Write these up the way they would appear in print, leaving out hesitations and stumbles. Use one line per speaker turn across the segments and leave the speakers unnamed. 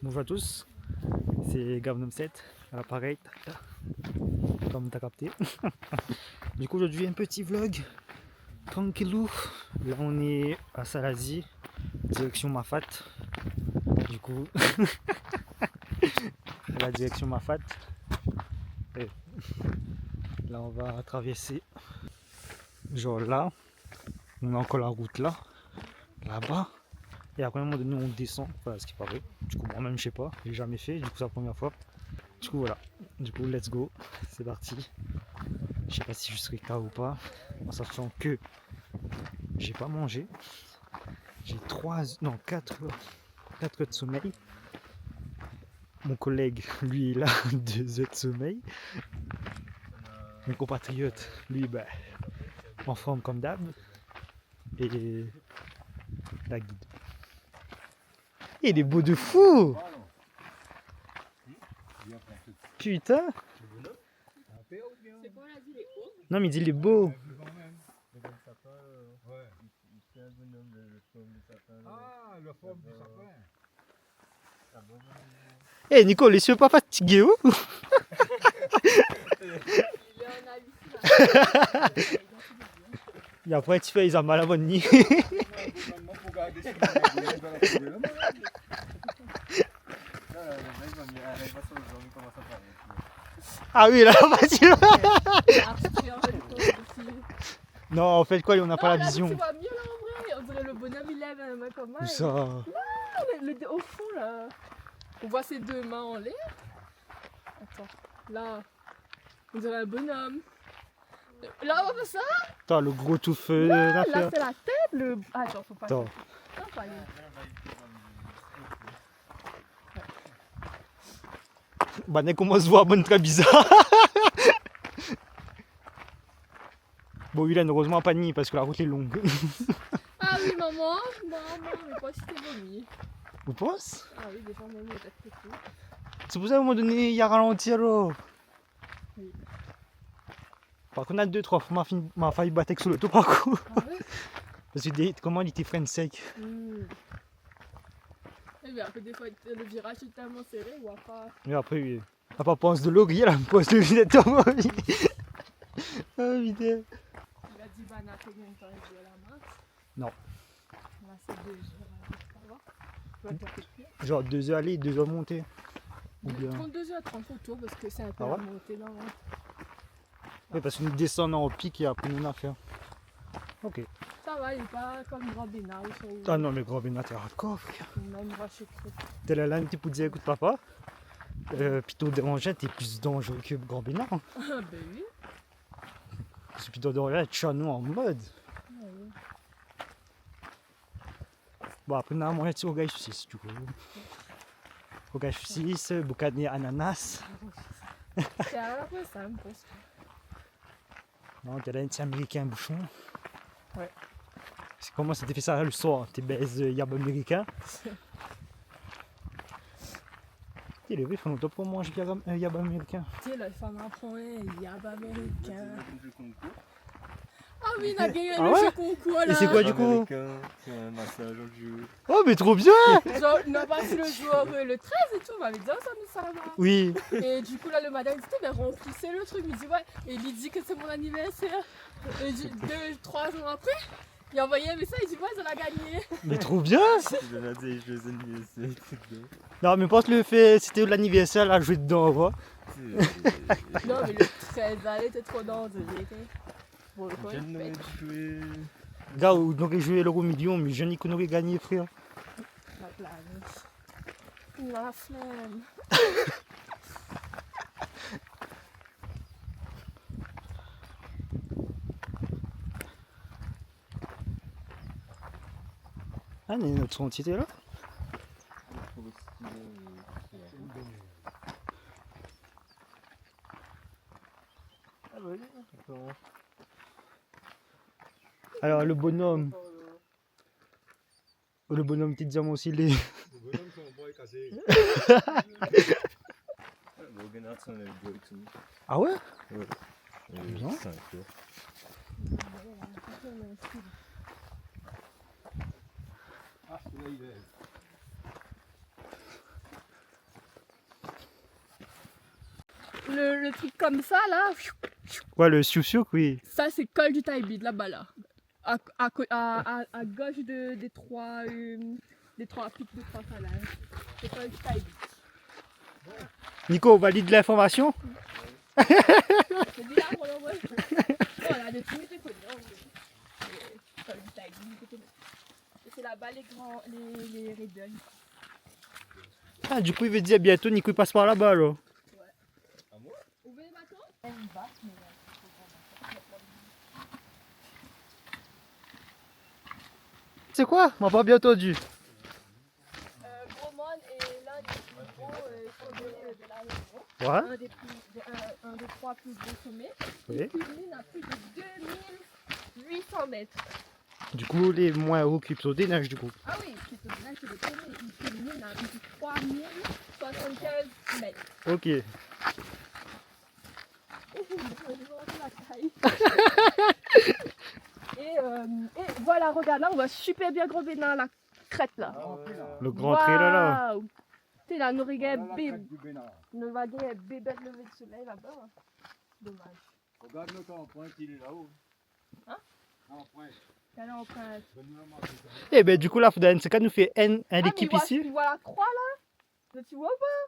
Bonjour à tous, c'est Gavnom7 à l'appareil, comme t'as capté. Du coup aujourd'hui un petit vlog tranquillou. Là on est à Salazie, direction Mafat. Du coup, la direction Mafat. Et là on va traverser, genre là, on a encore la route là, là-bas. Et après à un moment donné on descend, voilà ce qui paraît. Du coup moi-même je sais pas, j'ai jamais fait, du coup c'est la première fois. Du coup voilà, du coup let's go, c'est parti. Je sais pas si je serai KO ou pas, en sachant que j'ai pas mangé. J'ai 4 heures de sommeil. Mon collègue, lui, il a 2 heures de sommeil. Mon compatriote, lui, ben, en forme comme d'hab. Et la guide. Et il est beau de fou! Putain! Non, mais il dit il est beau.
Ah, la forme du sapin.
Eh Nico, les yeux pas fatigués, oh? Et après, tu fais, ils ont mal à bonne nuit. Ah oui, là, facile. Non, en fait, quoi, on n'a pas la vision.
Tu vois mieux là en vrai, on dirait le bonhomme il lève un main comme
Où
ça.
ça?
Au fond là, on voit ses deux mains en l'air. Attends, là, on dirait un bonhomme. Là, on voit ça.
Attends, le gros tout feu
Là
d'affaires.
c'est la tête, le. Ah, attends, faut pas.
Attends.
Non, pas lui.
Bah, dès qu'on se voit, bonne très bizarre. Bon, Hélène, heureusement pas de nuit parce que la route est longue.
Ah oui, maman, mais pas si t'es vomi.
Vous pensez?
Ah oui, des fois, maman, il est peut-être tout.
C'est pour ça qu'à un moment donné, il y a ralenti alors.
Oui.
Par contre, on a 2-3 fois, m'a failli battre avec sur l'auto par contre.
Ah ouais?
Parce que comment il était frein sec.
Et bien, après, des fois, le virage est tellement serré, ou pas.
Mais après, oui. Elle pas pense de l'oreiller, elle me pose de lunettes dans ma vie. Ah putain.
Il a dit, bah, n'a combien de temps il dit à la main?
Non.
Là, c'est 2 heures, ça va. Tu vas te faire plus.
Genre 2 heures aller, 2 heures monter. Ou bien.
32h30 autour parce que c'est un peu
Ah ouais?
la montée là.
Oui, parce que nous descendons en pic et après nous on faire. Ok.
Ça va, il est pas comme Grand Bénard ou sur
Ah non, mais grand Bénat, t'es hardcore, frère.
même rocher creux.
T'es là, un petit peu dire, écoute papa. Pitot d'Orangin, t'es plus dangereux que Grand Bénard. Hein.
Ah ben oui.
Parce que Pitot d'Orangin, tu as nous en mode.
Ah oui.
Bon, après, on a moyen de au gage 6, du coup. Au gage 6, boucanier ananas.
C'est à la fois ça, me pense.
Non, t'es là, un petit américain bouchon.
Ouais.
C'est comment ça t'est fait ça le soir? T'es baise yab américain. T'es levé, il faut longtemps pour manger yab américain.
Tu sais, la femme apprend un yab américain. Ah oui, il a gagné
Ah
le
ouais?
jeu concours là.
Et c'est quoi du coup?
C'est un massage au jeu.
Oh, mais trop bien!
Genre, on a passé le jour le 13 et tout, on m'avait dit, oh, ça va.
Oui.
Et du coup, là, le madame dit, ben remplissez le truc. Il me dit, ouais. Et il dit que c'est mon anniversaire. Et 2-3 jours après, il a envoyé un message, il dit, ouais, on a gagné.
Mais trop bien!
Je l'ai dit, je les ai mis ici.
Non, mais pense le fait, c'était l'anniversaire, là, jouer dedans, quoi.
Non, mais le 13, allez, t'es trop dans de l'été. Bon, le
Je n'aurais joué.
Gars, on aurait joué l'euro million, mais je n'y qu'on aurait gagné, frère.
La flemme.
Ah, mais notre sentier là? Alors, le bonhomme petit diamant aussi, les. Ah ouais? Bien.
le truc comme ça là,
Ouais, le siou-siou, oui.
ça c'est col du Taibid là-bas là. À gauche des trois pics de trois salades. C'est col du Taibid.
Nico, valide l'information?
C'est dit là pour l'envoi. Non, on a des trucs qui connus. Col du Taibid. Et c'est là-bas les raiders.
Ah, du coup, il veut dire bientôt, Nico, il passe par là-bas, alors.
Où veut les bateaux?
C'est quoi? On m'a pas bien entendu.
Bromone est l'un des plus gros sommets de la région.
Ouais.
Un des trois plus gros sommets.
Oui.
Il culmine à plus de 2800 mètres.
Du coup, les moins hauts qui sont des neiges, du coup.
Ah oui, c'est là que le premier, il culmine à plus de 3075 mètres.
Ok.
Et voilà, regarde là, on voit super bien Gros Bénin, la crête là.
Le grand trait là.
Waouh. Tu sais, là, nous regarde nous va dire bébé de lever de soleil là-bas. Hein. Dommage.
Regarde le temps en pointe, il est là-haut.
Hein?
En pointe.
Elle est en train.
Eh ben, du coup, là, faudrait nous fait une équipe ici.
Tu vois la croix là? Tu vois pas?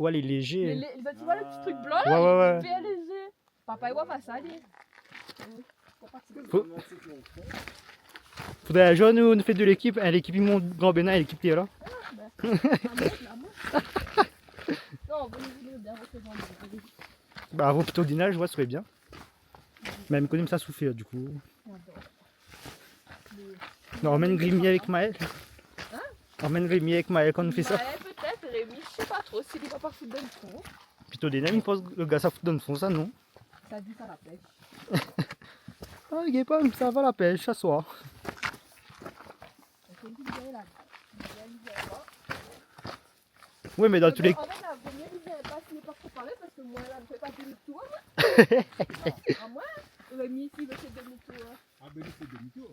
Ouais, les légers.
Tu vois le petit truc blanc là?
Ouais, ouais,
Il est bien léger. Papa, il voit pas ça, lui.
Faudrait un jour nous fait de l'équipe. L'équipe, il monte Grand Bénin et l'équipe qui est là.
Non, vous bien représenter.
Bah, avant plutôt dînage, je vois, ce serait bien. Même quand même ça souffle, du coup. On emmène Rémi avec Maël.
Hein?
On emmène Rémi avec Maël quand on fait ça.
Ouais, peut-être, Rémi, je sais pas trop s'il va pas foutre dans le fond.
Plutôt des il pense le gars ça fout dans le fond, ça non.
Ça dit ça la pêche.
Ah, il est pas, ça va la pêche, ça soit. Oui, mais dans tous les
En fait, la première, il vient pas s'il n'est pas trop parler parce que moi, là, je ne fais pas demi-tour. Non, à moi, Rémi, ici, il veut faire demi-tour.
Ah, ben il fait demi-tour.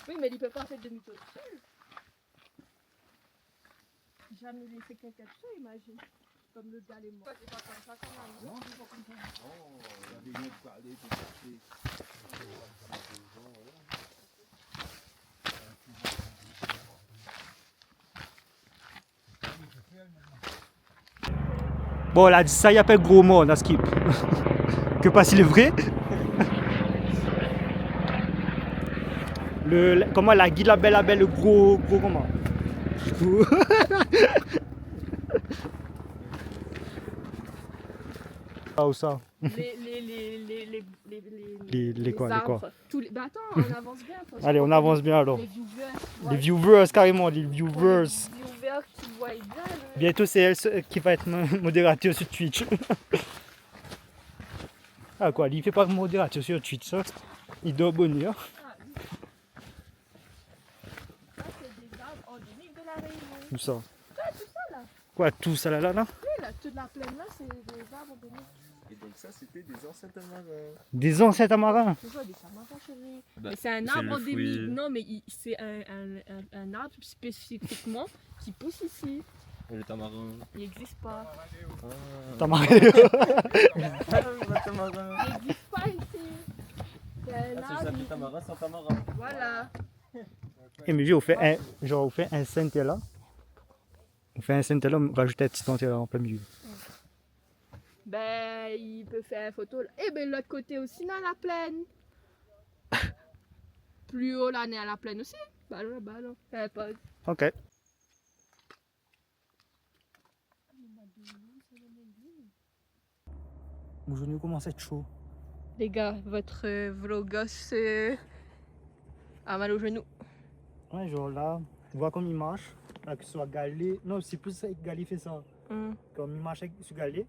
Oui, mais il ne peut pas faire demi-tour tout seul. Jamais laissé quelqu'un tout seul, imagine. Comme le gars et moi. C'est pas comme ça quand même. Non, c'est pas comme ça.
Oh, il avait bien parlé, tout chercher.
Bon, là, ça y a pas gros mot, on a skip. Que pas s'il est vrai. Comment la guide la belle, le gros comment. Ah, où ça? Les quoi, les quoi?
Bah attends, on avance bien.
Allez, on avance bien alors.
Les viewers,
Carrément, les viewers.
Les viewers qui voient bien.
Bientôt, c'est elle qui va être modérateur sur Twitch. Ah quoi, il fait pas modérateur sur Twitch, ça. Il doit abonner. Hein.
Ah oui. Ça, c'est des arbres endémiques de la Réunion.
Où ça?
Ouais, tout ça là.
Quoi, tout ça là?
Oui, là, toute la plaine là, c'est des arbres endémiques.
Et donc ça, c'était des ancêtres tamarins.
Des ancêtres amarins.
C'est quoi des tamarins, chérie?
Bah,
Mais c'est un
c'est
arbre
le
endémique.
fruit.
Non, mais c'est un arbre spécifiquement qui pousse ici.
Le tamarin.
Il n'existe pas.
Tamarin.
Le tamarin.
Il n'existe pas ici. C'est un
Ah, ça
arbre.
s'appelle tamarin sans tamarin.
Voilà.
Et mais on fait un centre là. On fait un centre là, on rajoute un petit centre là en plein milieu.
Ben, il peut faire une photo. Et ben, l'autre côté aussi, dans la plaine. Plus haut, là, on est à la plaine aussi. Bah là. Pas...
Ok. Mon genou commence à être chaud.
Les gars, votre vlogos a mal au genou.
Ouais, genre là, on voit comme il marche. Là, que ce soit Galé. Non, c'est plus ça que Galé fait ça. Comme il marche sur Galé,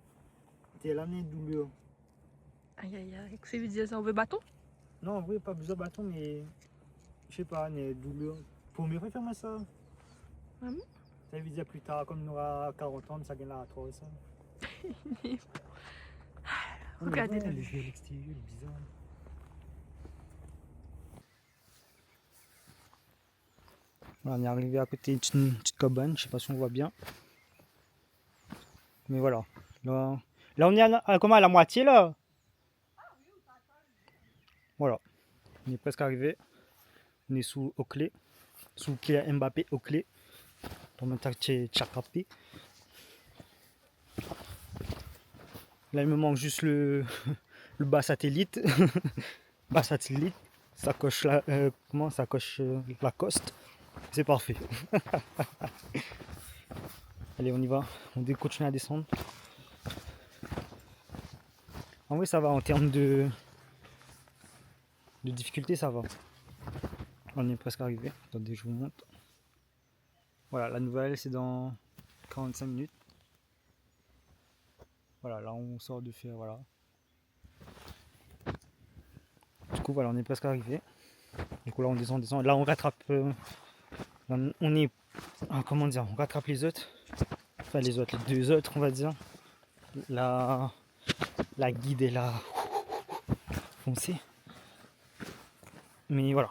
t'es là, il douleur.
Aïe aïe aïe, qu'est-ce que vous dites ça? On veut bâton?
Non, en vrai, pas besoin de bâton, mais je sais pas, mais douleur. Pour mieux faire moi ça.
Ah bon?
Ça veut dire plus tard, comme on aura 40 ans, ça gagne à 3 ça.
Regardez
le
le
jeu à l'extérieur, bizarre. Voilà, on est arrivé à côté d'une petite cabane, je sais pas si on voit bien. Mais voilà, là Là, on est comment, à la moitié, là. Voilà. On est presque arrivé. On est sous Oakley. Sous Kylian Mbappé, Oakley. Pour maintenant, Tchakapi. Là, il me manque juste le bas satellite. Bas satellite. Sacoche comment sacoche Lacoste. C'est parfait. Allez, on y va. On continue à descendre. En vrai, ça va en termes de difficulté, ça va. On est presque arrivé. Attendez, je vous montre. Voilà, la nouvelle, c'est dans 45 minutes. Voilà, là, on sort de faire, voilà. Du coup, voilà, on est presque arrivé. Du coup, là, on descend. Là, on rattrape. On est. Comment dire? On rattrape les autres. Enfin, les deux autres, on va dire. La guide est là. Foncée. Mais voilà.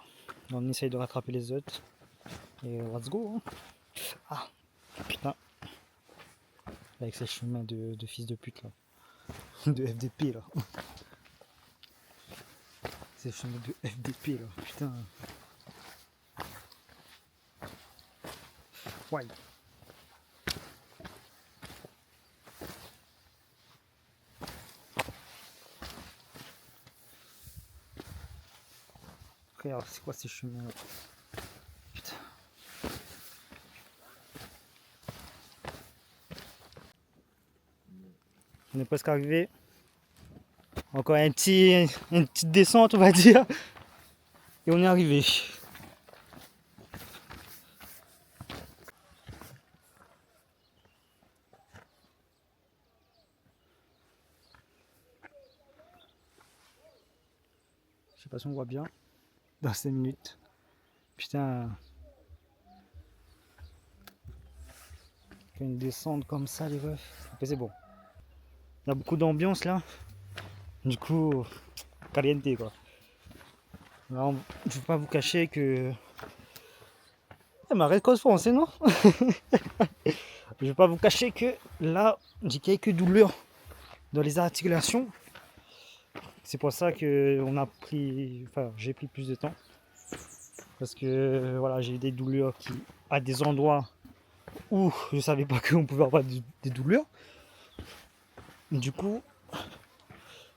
On essaye de rattraper les autres. Et let's go. Hein. Ah, putain. Avec ces chemins de fils de pute là. De FDP là. Ces chemins de FDP là. Putain. Ouais. Frère, c'est quoi ces chemins là? Putain. On est presque arrivé. Encore une petite descente, on va dire. Et on est arrivé. Je sais pas si on voit bien. Dans 5 minutes. Putain. Une descente comme ça, les refs. C'est bon. Il y a beaucoup d'ambiance là. Du coup, caliente quoi. Alors, je ne vais pas vous cacher que. M'arrête cause français, non? Je ne vais pas vous cacher que là, j'ai quelques douleurs dans les articulations. C'est pour ça que on a pris. Enfin, j'ai pris plus de temps. Parce que voilà, j'ai eu des douleurs qui. À des endroits où je savais pas qu'on pouvait avoir des douleurs. Du coup,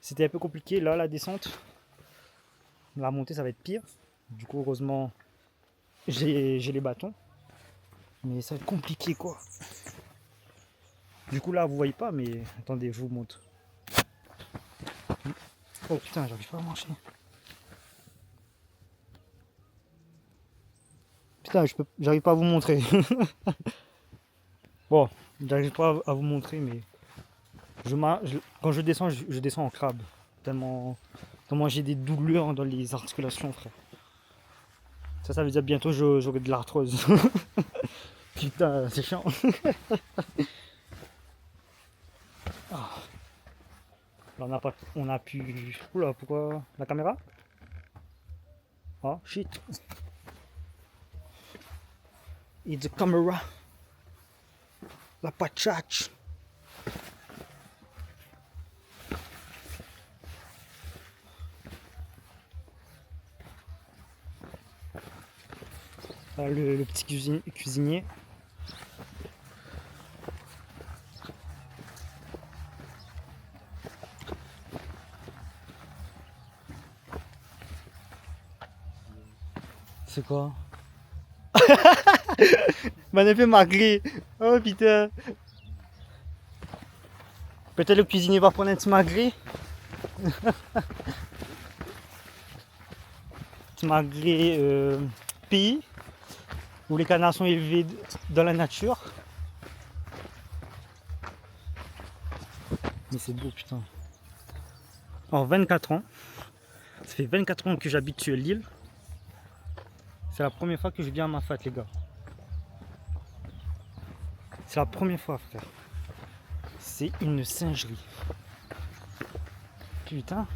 c'était un peu compliqué. Là, la descente. La montée, ça va être pire. Du coup, heureusement, j'ai les bâtons. Mais ça va être compliqué, quoi. Du coup, là, vous voyez pas, mais attendez, je vous montre. Oh putain, j'arrive pas à marcher. Putain, j'arrive pas à vous montrer. Bon, j'arrive pas à vous montrer, mais quand je descends, je descends en crabe. Tellement j'ai des douleurs dans les articulations, frère. Ça veut dire bientôt j'aurai de l'arthrose. Putain, c'est chiant. Ah. Là, on a pu... Oula, pourquoi la caméra? Oh, shit. It's the camera. La pachache. Le petit cuisinier. C'est quoi? M'en a fait magri. Oh putain. Peut-être le cuisinier va prendre un petit magri. Petit magri pays où les canards sont élevés dans la nature. Mais c'est beau putain. En 24 ans, ça fait 24 ans que j'habite sur l'île. C'est la première fois que je viens à ma fête, les gars. C'est la première fois, frère. C'est une singerie. Putain.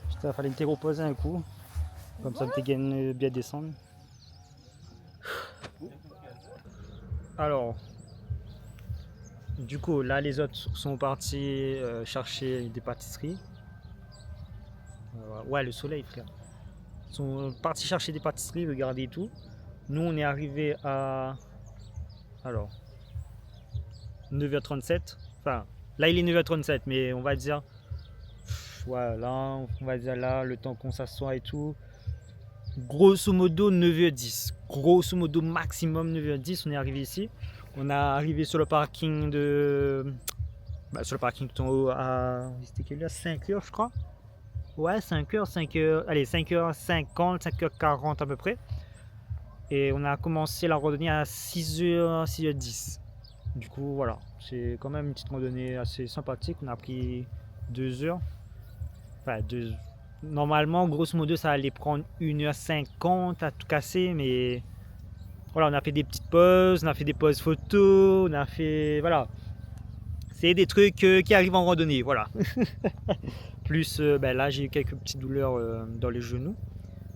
Putain, fallait te reposer un coup. Comme ça, tu gagnes bien descendre. Alors, du coup, là, les autres sont partis chercher des pâtisseries. Ouais, le soleil, frère. Ils sont partis chercher des pâtisseries, regardez tout. Nous, on est arrivé à. Alors, 9h37. Enfin, là, il est 9h37, mais on va dire. Ouais, là, on va dire là, le temps qu'on s'assoit et tout. Grosso modo 9h10. Grosso modo maximum 9h10, on est arrivé ici. On est arrivé sur le parking de. Sur le parking tout en haut à. C'était quelle heure? 5h, je crois. Ouais, 5h. Allez, 5h50, 5h40 à peu près. Et on a commencé la randonnée à 6h, 6h10. Du coup, voilà. C'est quand même une petite randonnée assez sympathique. On a pris 2 heures. Enfin, normalement, grosso modo, ça allait prendre 1h50 à tout casser, mais voilà, on a fait des petites pauses, on a fait des pauses photos, on a fait, voilà, c'est des trucs qui arrivent en randonnée, voilà. Plus, là, j'ai eu quelques petites douleurs dans les genoux,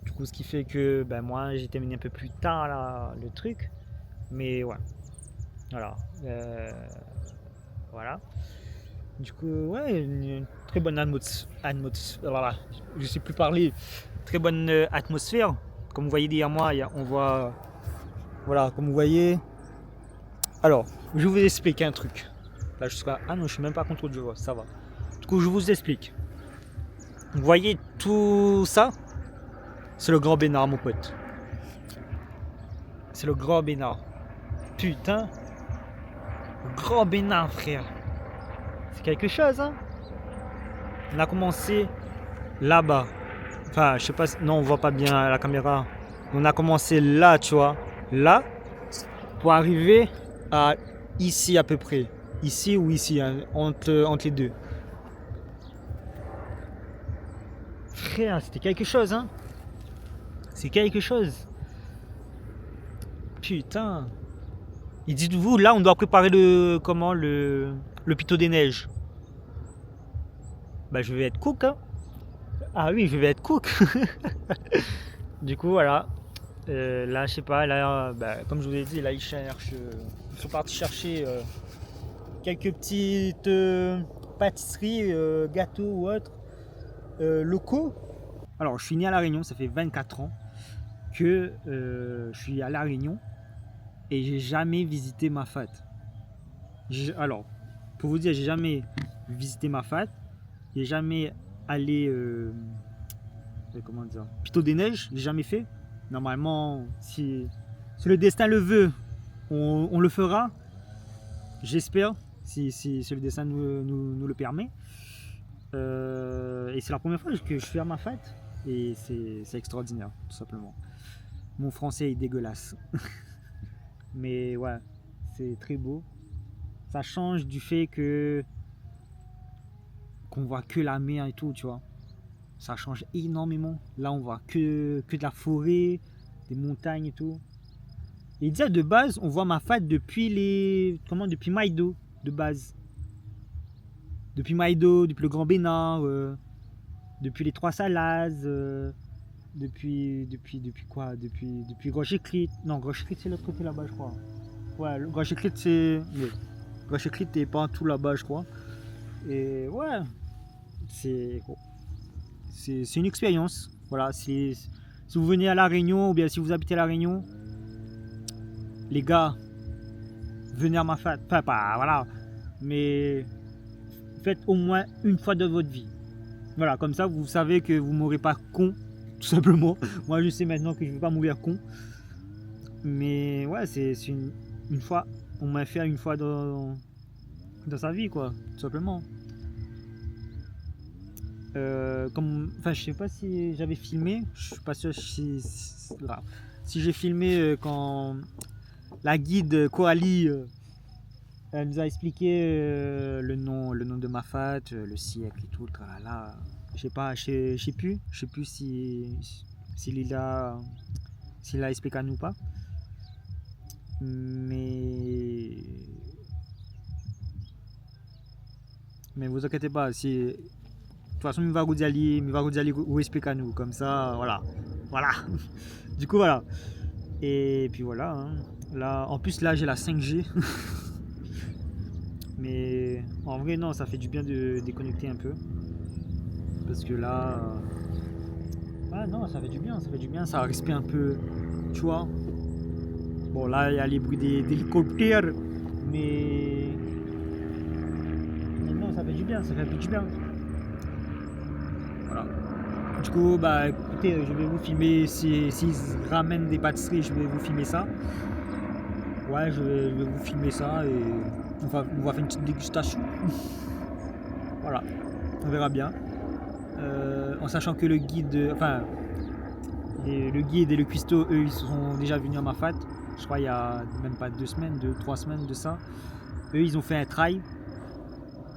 du coup, ce qui fait que, moi, j'ai terminé un peu plus tard là, le truc, mais ouais, voilà, voilà. Du coup, ouais, une très bonne atmosphère. Voilà, je sais plus parler. Très bonne atmosphère. Comme vous voyez derrière moi, on voit. Voilà, comme vous voyez. Alors, je vous explique un truc. Là, je serai. Ah non, je suis même pas contre le jeu, ça va. Du coup, je vous explique. Vous voyez tout ça? C'est le Grand Bénard, mon pote. C'est le Grand Bénard. Putain. Le Grand Bénard, frère. C'est quelque chose, hein. On a commencé là-bas. Enfin, je sais pas, non, on voit pas bien à la caméra. On a commencé là, tu vois, là, pour arriver à ici à peu près. Ici ou ici, hein, entre les deux. Frère, c'était quelque chose, hein. C'est quelque chose. Putain. Et dites-vous, là, on doit préparer le pitot des neiges. Je vais être cook, hein. Ah oui, je vais être cook. Du coup, voilà. Là, je sais pas, là, comme je vous ai dit, là, ils sont partis chercher quelques petites pâtisseries, gâteaux ou autres locaux. Alors, je suis né à La Réunion, ça fait 24 ans que je suis à La Réunion et j'ai jamais visité Mafat. Alors, pour vous dire, j'ai jamais visité Mafat, j'ai jamais allé, comment dire, Pitot des Neiges, j'ai jamais fait. Normalement, si le destin le veut, on le fera. J'espère, si le destin nous le permet. Et c'est la première fois que je fais à Mafat. Et c'est extraordinaire, tout simplement. Mon français est dégueulasse. Mais ouais, c'est très beau. Ça change du fait qu'on voit que la mer et tout, tu vois. Ça change énormément. Là, on voit que de la forêt, des montagnes et tout. Et déjà, de base, on voit Mafat depuis depuis Maïdo, de base. Depuis Maïdo, depuis le Grand Bénard, depuis les Trois Salazes, depuis quoi? Depuis Groschekrit. Non, Groschekrit, c'est l'autre côté là-bas, je crois. Ouais, Groschekrit, c'est. Groschekrit n'est pas tout là-bas, je crois. Et ouais, c'est une expérience. Voilà, si vous venez à La Réunion ou bien si vous habitez à La Réunion, les gars, venez à Mafat. Enfin, pas, voilà, mais faites au moins une fois de votre vie. Voilà, comme ça, vous savez que vous ne mourrez pas con, tout simplement. Moi, je sais maintenant que je ne vais pas mourir con. Mais ouais, c'est une fois, on m'a fait une fois dans sa vie, quoi, tout simplement. Je sais pas si j'avais filmé, je suis pas sûr si j'ai filmé quand la guide Coralie elle nous a expliqué le nom de Mafat, le siècle et tout, là, je sais plus s'il l'a expliqué à nous ou pas, Mais vous inquiétez pas, si de toute façon, il va vous dire vous expliquer à nous, comme ça, voilà. Voilà. Du coup, voilà. Et puis voilà. Hein. Là, en plus, là, j'ai la 5G. Mais en vrai, non, ça fait du bien de déconnecter un peu. Parce que là. Ah non, ça fait du bien, ça respire un peu. Tu vois. Bon, là, il y a les bruits d'hélicoptères. Mais non, ça fait du bien, ça fait un peu du bien. Voilà. Du coup, bah écoutez, je vais vous filmer s'ils ramènent des pâtisseries, je vais vous filmer ça. Ouais, je vais vous filmer ça et on va faire une petite dégustation. Voilà, on verra bien. En sachant que le guide, enfin, le guide et le cuistot, eux, ils sont déjà venus à ma fête. Je crois il y a même pas 2 semaines, 3 semaines de ça. Eux, ils ont fait un trail.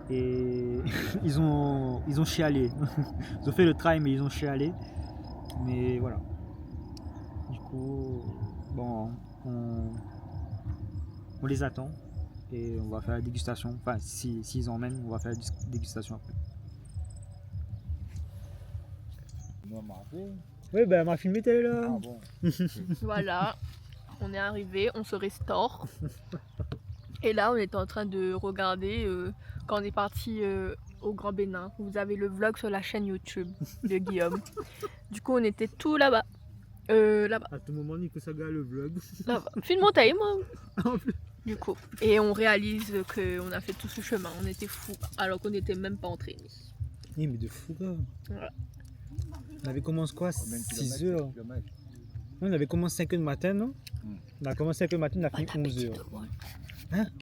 Et ils ont chialé. Ils ont fait le trail mais ils ont chialé. Mais voilà. Du coup, bon, on les attend et on va faire la dégustation. Enfin, s'ils emmènent, on va faire la dégustation après.
Moi, marqué.
Oui, ben, elle m'a filmé, t'es là.
Ah bon.
Voilà, on est arrivé, on se restaure. Et là, on était en train de regarder quand on est parti au Grand Bénin. Vous avez le vlog sur la chaîne YouTube de Guillaume. Du coup, on était tout là-bas. Là-bas.
À tout moment, Nico Saga le vlog.
Là-bas. Fais une montagne, moi.
En plus.
Du coup. Et on réalise qu'on a fait tout ce chemin. On était fous, alors qu'on n'était même pas entraînés.
Mais de fou, quoi.
Voilà.
On avait commencé quoi?
Combien de
6
kilomètres,
heures.
kilomètres
On avait commencé 5 h du matin, non?
Mm.
On a commencé 5 h du matin, on a fini 11 h. Hein?